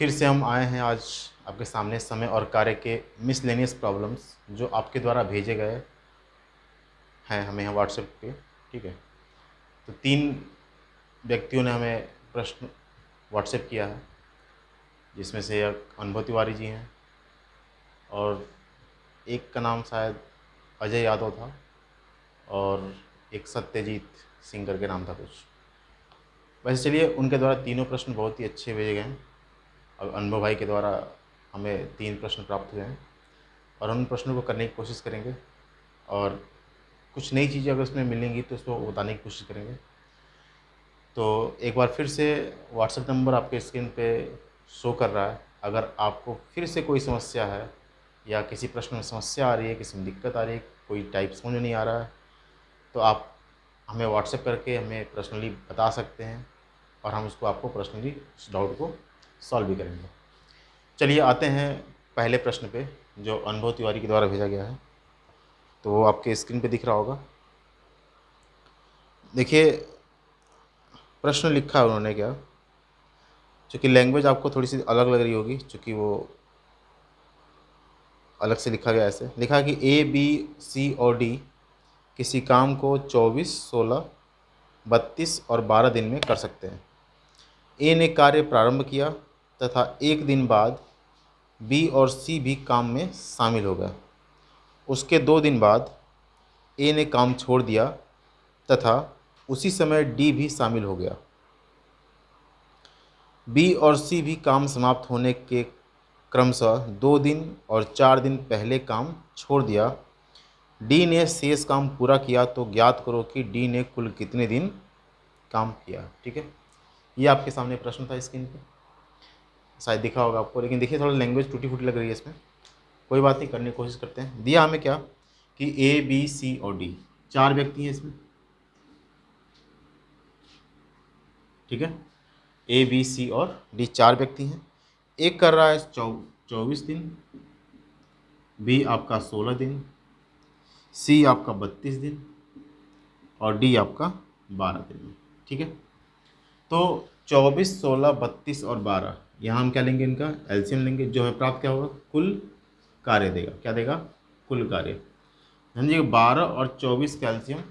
फिर से हम आए हैं आज आपके सामने समय और कार्य के मिसलेनियस प्रॉब्लम्स जो आपके द्वारा भेजे गए हैं हमें यहाँ व्हाट्सएप पे। ठीक है, तो 3 व्यक्तियों ने हमें प्रश्न व्हाट्सएप किया है, जिसमें से एक अनुभव तिवारी जी हैं और एक का नाम शायद अजय यादव था और एक सत्यजीत सिंह करके नाम था कुछ। वैसे चलिए, उनके द्वारा तीनों प्रश्न बहुत ही अच्छे भेजे गए हैं। अब अनुभव भाई के द्वारा हमें 3 प्रश्न प्राप्त हुए हैं और हम उन प्रश्नों को करने की कोशिश करेंगे और कुछ नई चीज़ें अगर उसमें मिलेंगी तो उसको बताने की कोशिश करेंगे। तो एक बार फिर से व्हाट्सएप नंबर आपके स्क्रीन पे शो कर रहा है। अगर आपको फिर से कोई समस्या है या किसी प्रश्न में समस्या आ रही है, किसी में दिक्कत आ रही है, कोई टाइप समझ में नहीं आ रहा है, तो आप हमें व्हाट्सएप करके हमें पर्सनली बता सकते हैं और हम उसको आपको पर्सनली उस डाउट को सॉल्व भी करेंगे। चलिए आते हैं पहले प्रश्न पे जो अनुभव तिवारी के द्वारा भेजा गया है। तो वो आपके स्क्रीन पे दिख रहा होगा। देखिए, प्रश्न लिखा है उन्होंने क्या, चूँकि लैंग्वेज आपको थोड़ी सी अलग लग रही होगी, चूँकि वो अलग से लिखा गया। ऐसे लिखा है कि ए, बी, सी और डी किसी काम को 24, 16, 32 और 12 दिन में कर सकते हैं। ए ने कार्य प्रारंभ किया तथा एक दिन बाद बी और सी भी काम में शामिल हो गए। उसके 2 दिन बाद ए ने काम छोड़ दिया तथा उसी समय डी भी शामिल हो गया। बी और सी भी काम समाप्त होने के क्रमशः 2 दिन और 4 दिन पहले काम छोड़ दिया। डी ने शेष काम पूरा किया, तो ज्ञात करो कि डी ने कुल कितने दिन काम किया। ठीक है, ये आपके सामने प्रश्न था स्क्रीन पे, शायद दिखा होगा आपको, लेकिन देखिए थोड़ा लैंग्वेज टूटी फूटी लग रही है इसमें। कोई बात नहीं, करने की कोशिश करते हैं। दिया हमें क्या कि ए, बी, सी और डी 4 व्यक्ति हैं इसमें। ठीक है, ए, बी, सी और डी 4 व्यक्ति हैं। एक कर रहा है 24 दिन, बी आपका 16 दिन, सी आपका 32 दिन और डी आपका 12 दिन में। ठीक है, तो 24, 16, 32 और 12 यहाँ हम क्या लेंगे, इनका एलसीएम लेंगे। जो है प्राप्त क्या होगा, कुल कार्य देगा। क्या देगा, कुल कार्य। समझिए 12 और 24 का एलसीएम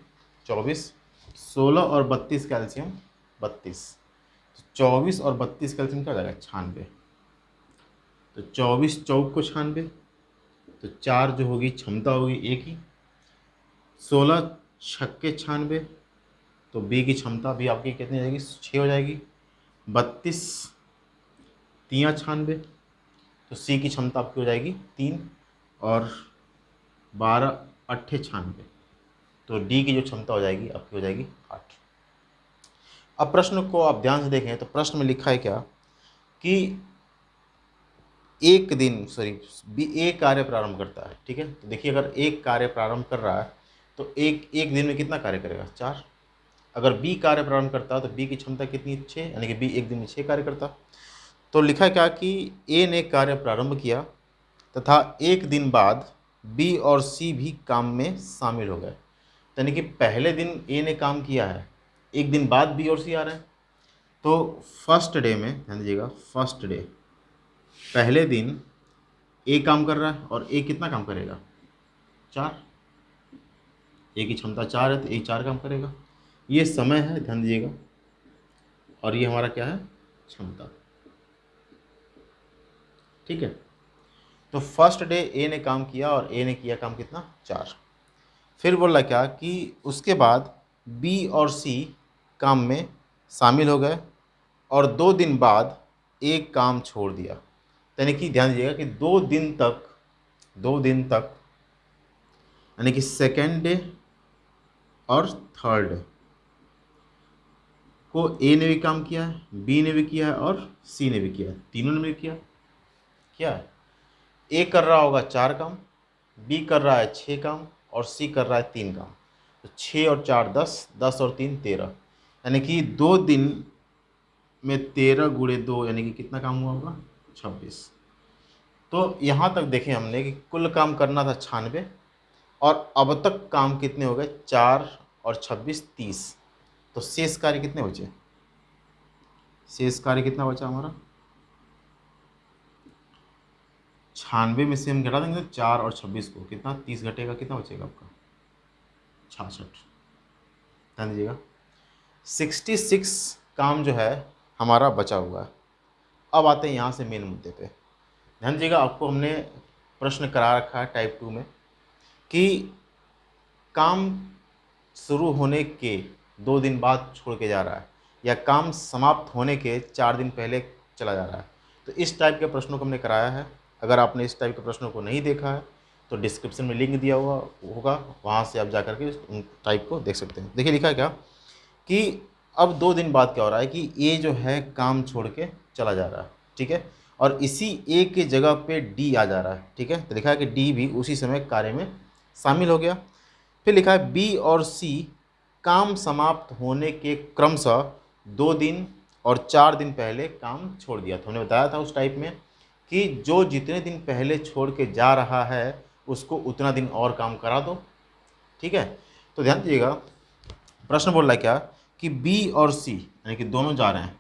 24, 16 और 32 का एलसीएम 32। तो 24 और 32 का एलसीएम क्या हो जाएगा, 96। तो 24 चौक को 96, तो 4 जो होगी क्षमता होगी एक ही। 16 छक्के 96, तो बी की क्षमता भी आपकी कितनी हो जाएगी, 6 हो जाएगी। 32 तियाँ 96, तो सी की क्षमता आपकी हो जाएगी 3 और 12 अट्ठे 96, तो डी की जो क्षमता हो जाएगी आपकी हो जाएगी 8। अब प्रश्न को आप ध्यान से देखें तो प्रश्न में लिखा है क्या कि एक दिन बी एक कार्य प्रारंभ करता है। ठीक है, तो देखिए अगर एक कार्य प्रारंभ कर रहा है तो एक दिन में कितना कार्य करेगा, 4। अगर बी कार्य प्रारंभ करता है तो बी की क्षमता कितनी, 6, यानी कि बी एक दिन में 6 कार्य करता। तो लिखा क्या कि ए ने कार्य प्रारंभ किया तथा एक दिन बाद बी और सी भी काम में शामिल हो गए। यानी कि पहले दिन ए ने काम किया है, एक दिन बाद बी और सी आ रहे हैं। तो फर्स्ट डे में ध्यान दीजिएगा, फर्स्ट डे पहले दिन ए काम कर रहा है और ए कितना काम करेगा, 4। ए की क्षमता 4 है तो ए 4 काम करेगा। ये समय है, ध्यान दीजिएगा, और ये हमारा क्या है, क्षमता। ठीक है, तो फर्स्ट डे ए ने काम किया और ए ने किया काम कितना, 4। फिर बोला क्या कि उसके बाद बी और सी काम में शामिल हो गए और 2 दिन बाद एक काम छोड़ दिया। यानी कि ध्यान दीजिएगा कि 2 दिन तक यानी कि सेकेंड डे और थर्ड डे को ए ने भी काम किया है, बी ने भी किया है और सी ने भी किया है, तीनों ने भी किया। क्या है, ए कर रहा होगा 4 काम, बी कर रहा है 6 काम और सी कर रहा है 3 काम। तो 6 और 4 10, 10 और 3 13, यानी कि 2 दिन में 13 गुणे 2 यानी कि कितना काम हुआ होगा, 26। तो यहाँ तक देखें हमने कि कुल काम करना था 96 और अब तक काम कितने हो गए, 4 और 26 30। तो शेष कार्य कितने बचे, शेष कार्य कितना बचा हमारा, 96 में से हम घटा देंगे तो 4 और 26 को कितना 30 घटेगा, कितना बचेगा आपका 66। ध्यान दीजिएगा 66 काम जो है हमारा बचा हुआ है। अब आते हैं यहाँ से मेन मुद्दे पे। ध्यान दीजिएगा आपको हमने प्रश्न करा रखा है टाइप 2 में कि काम शुरू होने के 2 दिन बाद छोड़ के जा रहा है या काम समाप्त होने के 4 दिन पहले चला जा रहा है। तो इस टाइप के प्रश्नों को हमने कराया है। अगर आपने इस टाइप के प्रश्नों को नहीं देखा है तो डिस्क्रिप्शन में लिंक दिया हुआ होगा, वहाँ से आप जा करके उन टाइप को देख सकते हैं। देखिए लिखा है क्या कि अब 2 दिन बाद क्या हो रहा है कि ए जो है काम छोड़ के चला जा रहा है, ठीक है, और इसी ए के जगह पे डी आ जा रहा है, ठीक है। तो लिखा है कि डी भी उसी समय कार्य में शामिल हो गया। फिर लिखा है बी और सी काम समाप्त होने के क्रमशः 2 दिन और 4 दिन पहले काम छोड़ दिया। तो हमने बताया था उस टाइप में कि जो जितने दिन पहले छोड़ के जा रहा है उसको उतना दिन और काम करा दो, ठीक है। तो ध्यान दीजिएगा प्रश्न बोल रहा है क्या कि बी और सी यानी कि दोनों जा रहे हैं,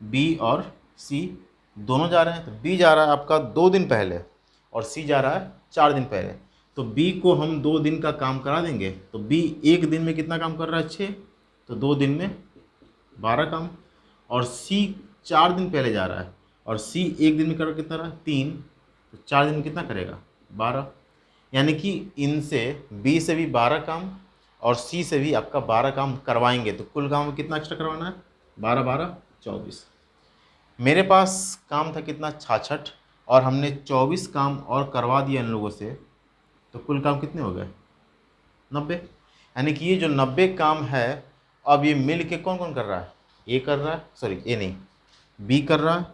बी और सी दोनों जा रहे हैं। तो बी जा रहा है आपका 2 दिन पहले और सी जा रहा है 4 दिन पहले। तो बी को हम 2 दिन का काम करा देंगे। तो बी 1 दिन में कितना काम कर रहा है 6, तो 2 दिन में 12 काम। और सी 4 दिन पहले जा रहा है और सी 1 दिन में कर कितना रहा है 3, तो 4 दिन में कितना करेगा 12। यानी कि इनसे बी से भी 12 काम और सी से भी आपका 12 काम करवाएंगे। तो कुल काम कितना एक्स्ट्रा करवाना है 12 12 24। मेरे पास काम था कितना 66 और हमने 24 काम और करवा दिया इन लोगों से, तो कुल काम कितने हो गए 90। यानी कि ये जो 90 काम है अब ये मिल के कौन कौन कर रहा है, ए कर रहा है, सॉरी ए नहीं, बी कर रहा है,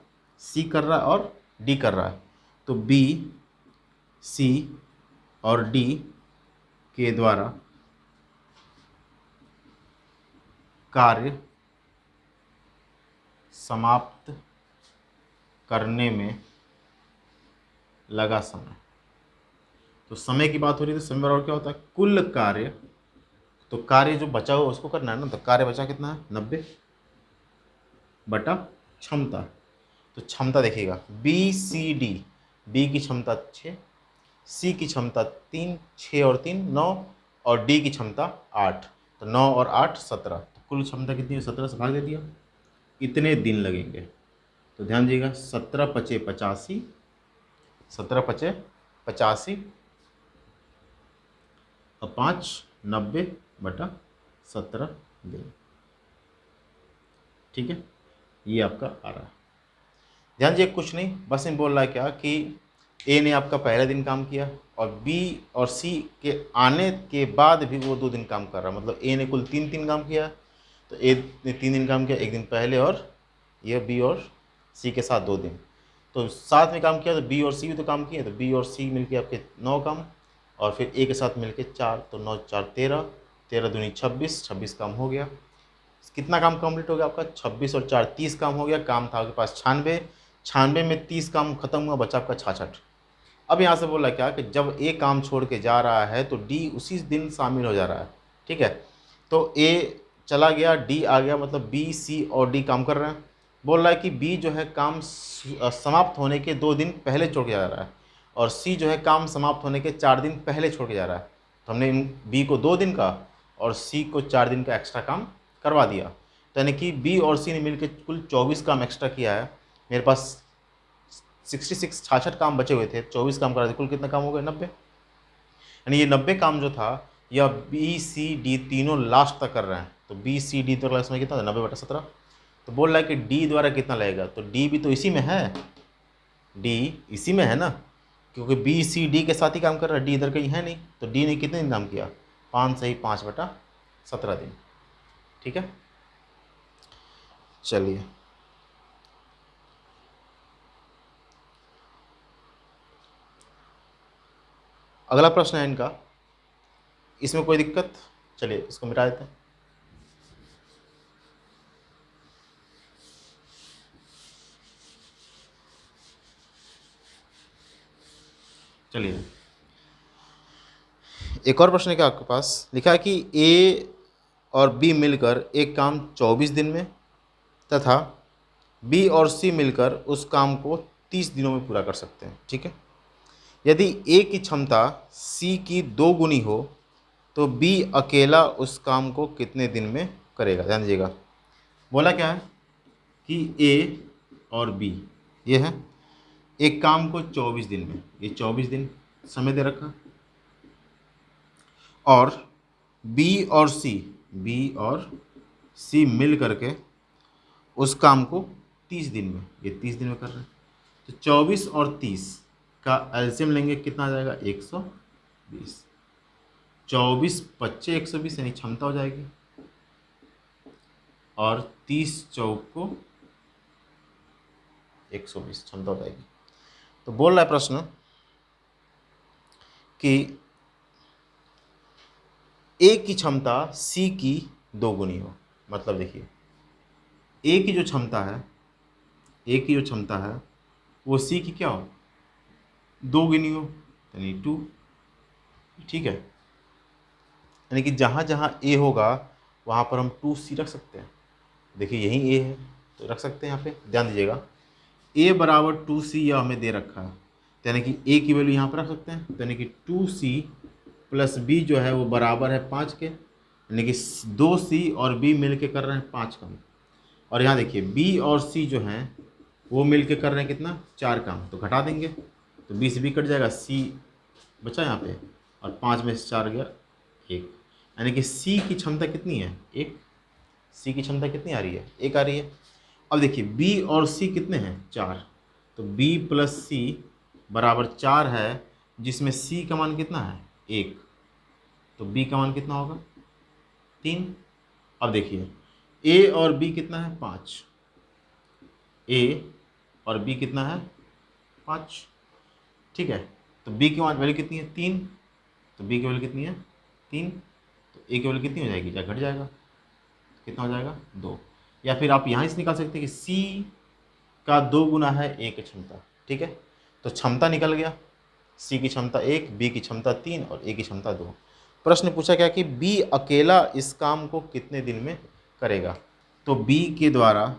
सी कर रहा है और डी कर रहा है। तो बी सी और डी के द्वारा कार्य समाप्त करने में लगा समय। तो समय की बात हो रही है तो समय बराबर क्या होता है कुल कार्य। तो कार्य जो बचा हुआ उसको करना है ना, तो कार्य बचा कितना है 90 बटा क्षमता। तो क्षमता देखिएगा बी सी डी, बी की क्षमता 6, सी की क्षमता 3, 6 और 3 9 और डी की क्षमता 8। तो 9 और 8 17। तो कुल क्षमता कितनी है 17 से भाग दे दिया। इतने दिन लगेंगे। तो ध्यान दीजिएगा 17 पचे 85, 17 पचे 85 और 5 90 बटा 17 दिन, ठीक है। ये आपका आ रहा है। ध्यान दीजिए कुछ नहीं, बस इन बोल रहा है क्या कि ए ने आपका पहले दिन काम किया और बी और सी के आने के बाद भी वो 2 दिन काम कर रहा है। मतलब ए ने कुल 3 काम किया, तो ए ने 3 दिन काम किया, 1 दिन पहले और ये बी और सी के साथ 2 दिन। तो साथ में काम किया तो बी और सी भी तो काम किए, तो बी और सी मिलके आपके 9 काम और फिर ए के साथ मिलके 4, तो 9 4 13, 13 दूनी 26, 26 काम हो गया। कितना काम कंप्लीट हो गया आपका 26 और 4 30 काम हो गया। काम था आपके पास 96, 96 में 30 काम खत्म हुआ, बचा आपका 66। अब यहाँ से बोला क्या कि जब ए काम छोड़ के जा रहा है तो डी उसी दिन शामिल हो जा रहा है, ठीक है। तो ए चला गया, डी आ गया, मतलब बी सी और डी काम कर रहे हैं। बोल रहा है कि बी जो है काम समाप्त होने के 2 दिन पहले छोड़ के जा रहा है और सी जो है काम समाप्त होने के 4 दिन पहले छोड़ के जा रहा है। तो हमने बी को 2 दिन का और सी को 4 दिन का एक्स्ट्रा काम करवा दिया। तो यानी कि बी और सी ने मिलकर कुल 24 काम एक्स्ट्रा किया है। मेरे पास 66 काम बचे हुए थे, 24 काम करा दिए, कुल कितना काम हो गया 90। यानी ये 90 काम जो था यह बी सी डी तीनों लास्ट तक कर रहे हैं। तो बी सी डी तक इसमें कितना था 90 बटा 17। तो बोल रहा है कि डी द्वारा कितना लगेगा, तो डी भी तो इसी में है, डी इसी में है ना, क्योंकि बी सी डी के साथ ही काम कर रहा है, डी इधर कहीं है नहीं। तो डी ने कितने दिन काम किया 5 सही 5 बटा 17 दिन, ठीक है। चलिए अगला प्रश्न है इनका, इसमें कोई दिक्कत, चलिए इसको मिटा देते हैं। चलिए एक और प्रश्न है क्या आपके पास, लिखा है कि ए और बी मिलकर एक काम 24 दिन में तथा बी और सी मिलकर उस काम को 30 दिनों में पूरा कर सकते हैं, ठीक है। यदि ए की क्षमता सी की 2 गुनी हो तो बी अकेला उस काम को कितने दिन में करेगा। ध्यान दीजिएगा, बोला क्या है कि ए और बी ये है, एक काम को 24 दिन में, ये 24 दिन समय दे रखा, और बी और सी मिल करके उस काम को 30 दिन में, ये 30 दिन में कर रहे हैं। तो 24 और 30 का एलसीएम लेंगे, कितना आ जाएगा 120। 24 25 120 यानी क्षमता हो जाएगी, और 30 चौक को 120 क्षमता हो जाएगी। तो बोल रहा है प्रश्न कि ए की क्षमता सी की 2 गुनी हो। मतलब देखिए, ए की जो क्षमता है, ए की जो क्षमता है वो सी की क्या हो, 2 गुनी हो, यानी 2। ठीक है, यानी कि जहाँ जहाँ ए होगा वहाँ पर हम 2c रख सकते हैं। देखिए यही ए है तो रख सकते हैं यहाँ पे। ध्यान दीजिएगा, ए बराबर 2c यह हमें दे रखा है, तो यानी कि ए की वैल्यू यहाँ पर रख सकते हैं। तो यानी कि 2c प्लस बी जो है वो बराबर है 5 के, यानी कि 2c और b मिल के कर रहे हैं 5 काम। और यहाँ देखिए b और c जो हैं वो मिल के कर रहे हैं कितना, 4 काम। तो घटा देंगे तो b से b कट जाएगा, c बचा यहाँ पे, और 5 में से 4 गया 1, यानी कि c की क्षमता कितनी है 1। c की क्षमता कितनी आ रही है, 1 आ रही है। अब देखिए b और c कितने हैं 4, तो b प्लस c बराबर 4 है, जिसमें c का मान कितना है 1, तो b का मान कितना होगा 3। अब देखिए a और b कितना है 5, a और b कितना है 5, ठीक है। तो b की वैल्यू कितनी है 3, तो b की वैल्यू कितनी है 3, तो a की वैल्यू कितनी हो जाएगी, या घट जाएगा, कितना हो जाएगा 2। या फिर आप यहाँ से निकाल सकते हैं कि c का 2 गुना है a की क्षमता। ठीक है, तो क्षमता निकल गया, c की क्षमता 1, b की क्षमता 3 और a की क्षमता 2। प्रश्न पूछा क्या कि b अकेला इस काम को कितने दिन में करेगा। तो b के द्वारा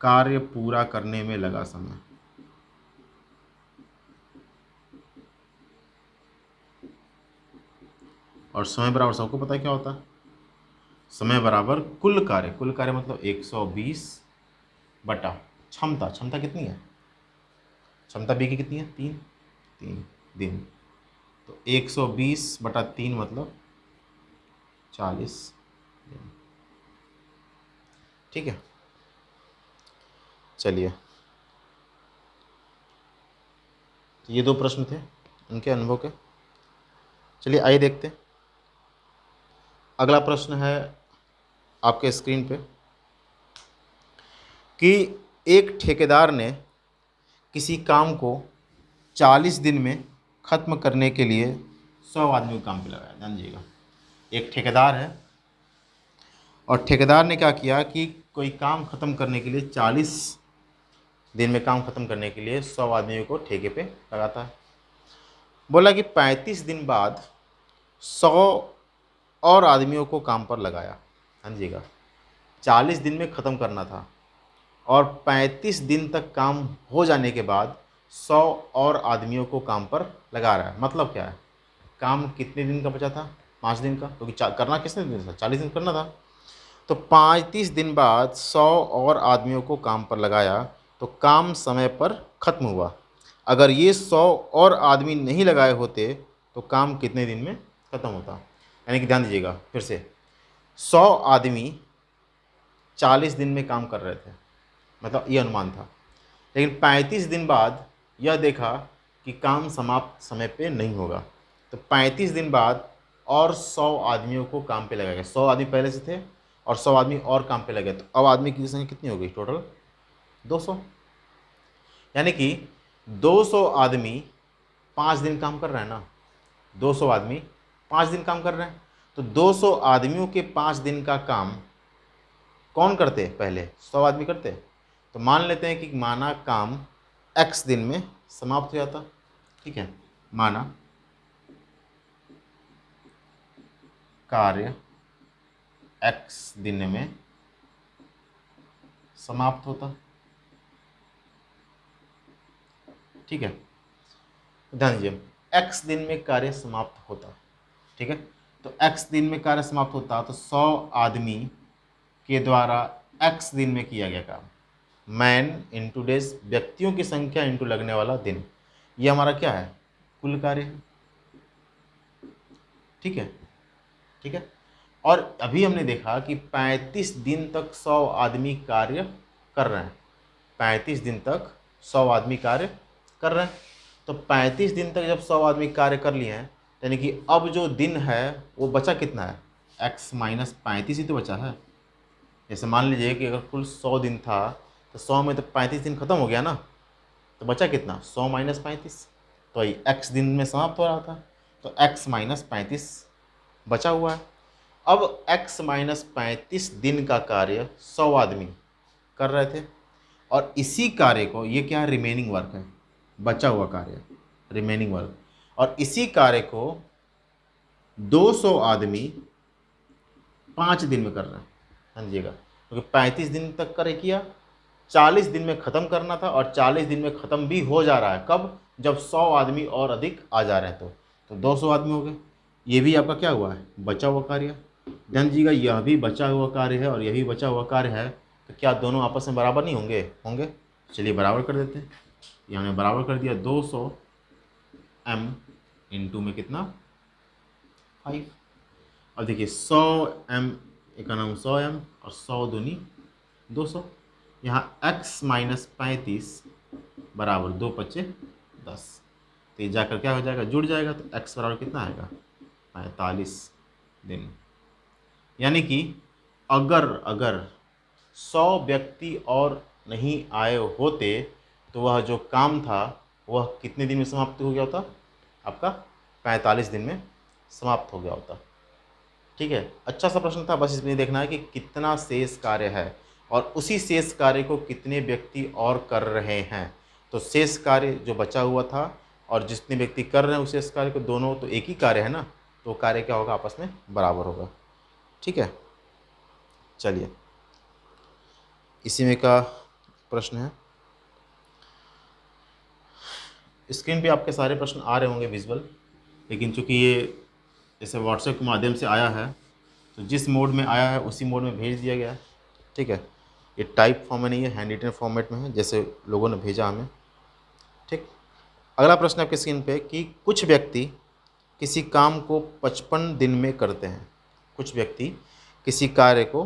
कार्य पूरा करने में लगा समय, और समय बराबर सबको पता है क्या होता है, समय बराबर कुल कार्य। कुल कार्य मतलब 120 बटा क्षमता। क्षमता कितनी है, क्षमता बी की कितनी है 3 दिन, तो 120 बटा 3 मतलब 40 दिन। ठीक है, चलिए, तो ये 2 प्रश्न थे उनके अनुभव के। चलिए आइए देखते हैं, अगला प्रश्न है आपके स्क्रीन पे कि एक ठेकेदार ने किसी काम को 40 दिन में ख़त्म करने के लिए 100 आदमी को काम पे लगाया। ध्यान दीजिएगा, एक ठेकेदार है और ठेकेदार ने क्या किया कि कोई काम ख़त्म करने के लिए 40 दिन में काम ख़त्म करने के लिए 100 आदमियों को ठेके पे लगाता है। बोला कि 35 दिन बाद 100 और आदमियों को काम पर लगाया। ध्यान दीजिएगा, 40 दिन में ख़त्म करना था और 35 दिन तक काम हो जाने के बाद 100 और आदमियों को काम पर लगा रहा है। मतलब क्या है, काम कितने दिन का बचा था, 5 दिन का, क्योंकि करना कितने दिन था, 40 दिन करना था। तो 35 दिन बाद 100 और आदमियों को काम पर लगाया तो काम समय पर ख़त्म हुआ। अगर ये 100 और आदमी नहीं लगाए होते तो काम कितने दिन में ख़त्म होता। यानी कि ध्यान दीजिएगा फिर से, 100 आदमी 40 दिन में काम कर रहे थे, मतलब ये अनुमान था, लेकिन 35 दिन बाद यह देखा कि काम समाप्त समय पे नहीं होगा, तो 35 दिन बाद और 100 आदमियों को काम पे लगाया गया। 100 आदमी पहले से थे और 100 आदमी और काम पे लगे, तो अब आदमी की संख्या कितनी हो गई टोटल 200। यानी कि 200 आदमी 5 दिन काम कर रहे हैं ना, 200 आदमी 5 दिन काम कर रहे हैं, तो 200 आदमियों के 5 दिन का काम कौन करते, पहले 100 आदमी करते। तो मान लेते हैं कि माना काम x दिन में समाप्त हो जाता। ठीक है, माना कार्य x दिन में समाप्त होता, ठीक है, ध्यान दीजिए, x दिन में कार्य समाप्त होता, ठीक है, तो x दिन में कार्य समाप्त होता तो 100 आदमी के द्वारा x दिन में किया गया काम, मैन इंटू डेज, व्यक्तियों की संख्या इंटू लगने वाला दिन, ये हमारा क्या है, कुल कार्य है, ठीक है, ठीक है। और अभी हमने देखा कि 35 दिन तक 100 आदमी कार्य कर रहे हैं, 35 दिन तक 100 आदमी कार्य कर रहे हैं, तो 35 दिन तक जब 100 आदमी कार्य कर लिए हैं, यानी कि अब जो दिन है वो बचा कितना है, x माइनस 35 ही तो बचा है। जैसे मान लीजिए कि अगर कुल 100 दिन था तो 100 में तो 35 दिन खत्म हो गया ना, तो बचा कितना, 100 माइनस 35, तो ये x दिन में समाप्त हो रहा था, तो x माइनस 35 बचा हुआ है। अब x माइनस 35 दिन का कार्य 100 आदमी कर रहे थे, और इसी कार्य को, ये क्या है, रिमेनिंग वर्क है, बचा हुआ कार्य, रिमेनिंग वर्क, और इसी कार्य को 200 आदमी 5 दिन में कर रहे हैं, समझिएगा, क्योंकि 35 दिन तक कार्य किया, 40 दिन में ख़त्म करना था, और 40 दिन में ख़त्म भी हो जा रहा है, कब, जब 100 आदमी और अधिक आ जा रहे हैं, तो 200 आदमी हो गए, ये भी आपका क्या हुआ है, बचा हुआ कार्य। ध्यान दीजिएगा, यह भी बचा हुआ कार्य है और यही बचा हुआ कार्य है, तो क्या दोनों आपस में बराबर नहीं होंगे, होंगे, चलिए बराबर कर देते हैं, ये हमने बराबर कर दिया, 200 m इंटू में कितना 5, अब देखिए 100 m एक का नाम 100 m और 100 दूनी 200, यहाँ x माइनस 35 बराबर 2 पच्चे 10, तो ये जाकर क्या हो जाएगा, जुड़ जाएगा, तो x बराबर कितना आएगा, 45 दिन। यानी कि अगर 100 व्यक्ति और नहीं आए होते तो वह जो काम था वह कितने दिन में समाप्त हो गया होता, आपका 45 दिन में समाप्त हो गया होता, ठीक है। अच्छा सा प्रश्न था, बस इसमें देखना है कि कितना शेष कार्य है और उसी शेष कार्य को कितने व्यक्ति और कर रहे हैं, तो शेष कार्य जो बचा हुआ था और जितने व्यक्ति कर रहे हैं उस शेष कार्य को, दोनों तो एक ही कार्य है ना, तो कार्य क्या होगा, आपस में बराबर होगा, ठीक है। चलिए इसी में का प्रश्न है, स्क्रीन पे आपके सारे प्रश्न आ रहे होंगे विजुअल, लेकिन चूंकि ये जैसे व्हाट्सएप के माध्यम से आया है तो जिस मोड में आया है उसी मोड में भेज दिया गया है, ठीक है। ये टाइप फॉर्म में नहीं है, हैंड रिटन फॉर्मेट में है, जैसे लोगों ने भेजा हमें, ठीक। अगला प्रश्न आपके स्क्रीन पे कि कुछ व्यक्ति किसी काम को 55 दिन में करते हैं, कुछ व्यक्ति किसी कार्य को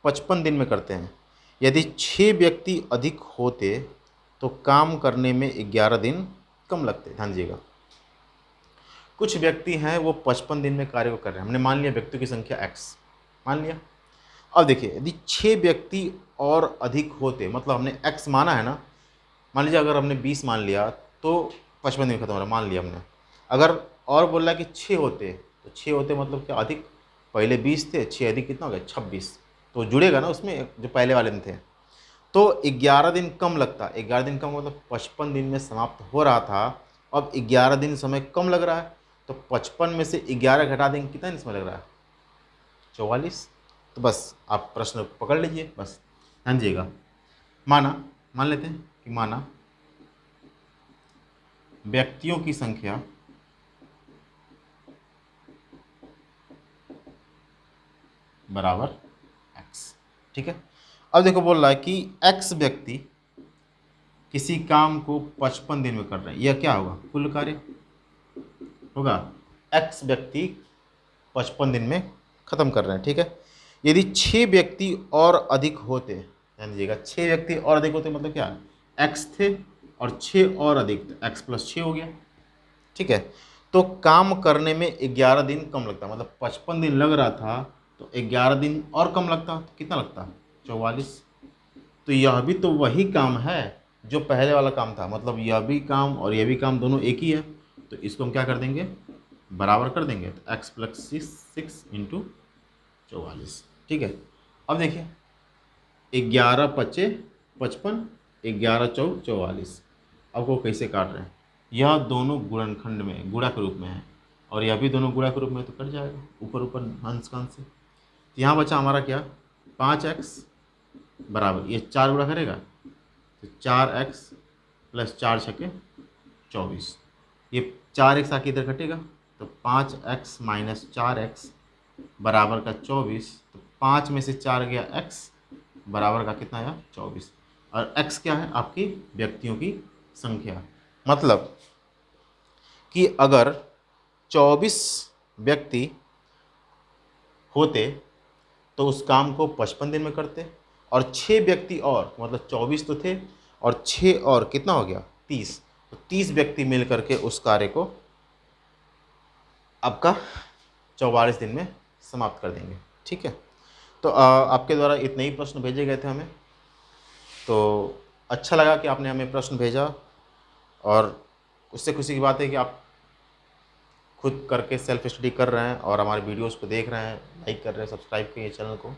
55 दिन में करते हैं, यदि 6 व्यक्ति अधिक होते तो काम करने में 11 दिन कम लगते। ध्यान दीजिएगा, कुछ व्यक्ति हैं वो 55 दिन में कार्य को कर रहे हैं, हमने मान लिया व्यक्तियों की संख्या x मान लिया। अब देखिए यदि 6 व्यक्ति और अधिक होते, मतलब हमने x माना है ना, मान लीजिए अगर हमने 20 मान लिया तो 55 दिन में खत्म हो रहा, मान लिया हमने। अगर और बोल रहा है कि 6 होते, तो 6 होते मतलब क्या, अधिक, पहले 20 थे, 6 अधिक कितना हो गया, 26, तो जुड़ेगा ना उसमें जो पहले वाले में थे, तो 11 दिन कम लगता, 11 दिन कम मतलब 55 दिन में समाप्त हो रहा था, अब 11 दिन समय कम लग रहा है, तो 55 में से 11 घटा देंगे, कितना दिन समय लग रहा है, 44। तो बस आप प्रश्न पकड़ लीजिए, बस ध्यान दीजिएगा। मान लेते हैं कि माना व्यक्तियों की संख्या बराबर x, ठीक है। अब देखो बोल रहा है कि x व्यक्ति किसी काम को 55 दिन में कर रहे हैं, यह क्या होगा, कुल कार्य होगा, x व्यक्ति 55 दिन में खत्म कर रहे हैं, ठीक है। यदि 6 व्यक्ति और अधिक होते, ध्यान दीजिएगा, 6 व्यक्ति और अधिक होते मतलब क्या, x थे और 6 और अधिक, तो x प्लस 6 हो गया, ठीक है। तो काम करने में 11 दिन कम लगता, मतलब 55 दिन लग रहा था तो 11 दिन और कम लगता, तो कितना लगता, 44। तो यह भी तो वही काम है जो पहले वाला काम था, मतलब यह भी काम और यह भी काम दोनों एक ही है, तो इसको हम क्या कर देंगे, बराबर कर देंगे, तो x प्लस 6 इंटू 44, ठीक है। अब देखिए 11 पच्चे 55, 11 चौ 44, अब वो कैसे काट रहे हैं, यह दोनों गुणनखंड में गुणा के रूप में है और यह भी दोनों गुणा के रूप में, तो कट जाएगा ऊपर ऊपर अंश का अंश से, तो यहाँ बचा हमारा क्या, 5x बराबर, ये 4 गुणा करेगा तो 4x प्लस 4 छके 24। ये 4x आके इधर घटेगा तो 5x माइनस 4x बराबर का 24। तो 5 में से 4 गया x बराबर का कितना आया 24। और x क्या है? आपकी व्यक्तियों की संख्या। मतलब कि अगर 24 व्यक्ति होते तो उस काम को 55 दिन में करते, और 6 व्यक्ति और, मतलब 24 तो थे और 6 और कितना हो गया 30। तो 30 व्यक्ति मिल करके उस कार्य को आपका 44 दिन में समाप्त कर देंगे। ठीक है। तो आपके द्वारा इतने ही प्रश्न भेजे गए थे हमें, तो अच्छा लगा कि आपने हमें प्रश्न भेजा, और उससे खुशी की बात है कि आप खुद करके सेल्फ स्टडी कर रहे हैं और हमारे वीडियोस को देख रहे हैं, लाइक कर रहे हैं, सब्सक्राइब किए चैनल को।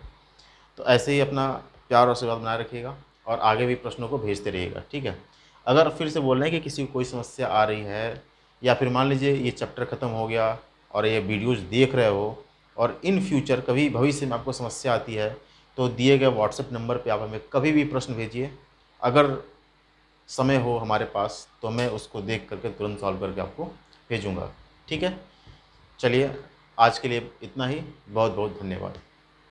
तो ऐसे ही अपना प्यार और आशीर्वाद बनाए रखिएगा और आगे भी प्रश्नों को भेजते रहिएगा। ठीक है। अगर फिर से बोल रहे हैं कि किसी को कोई समस्या आ रही है, या फिर मान लीजिए ये चैप्टर ख़त्म हो गया और ये वीडियोज़ देख रहे हो और इन फ्यूचर कभी भविष्य में आपको समस्या आती है, तो दिए गए व्हाट्सएप नंबर पे आप हमें कभी भी प्रश्न भेजिए। अगर समय हो हमारे पास तो मैं उसको देख करके तुरंत सॉल्व करके आपको भेजूँगा। ठीक है। चलिए आज के लिए इतना ही। बहुत बहुत धन्यवाद।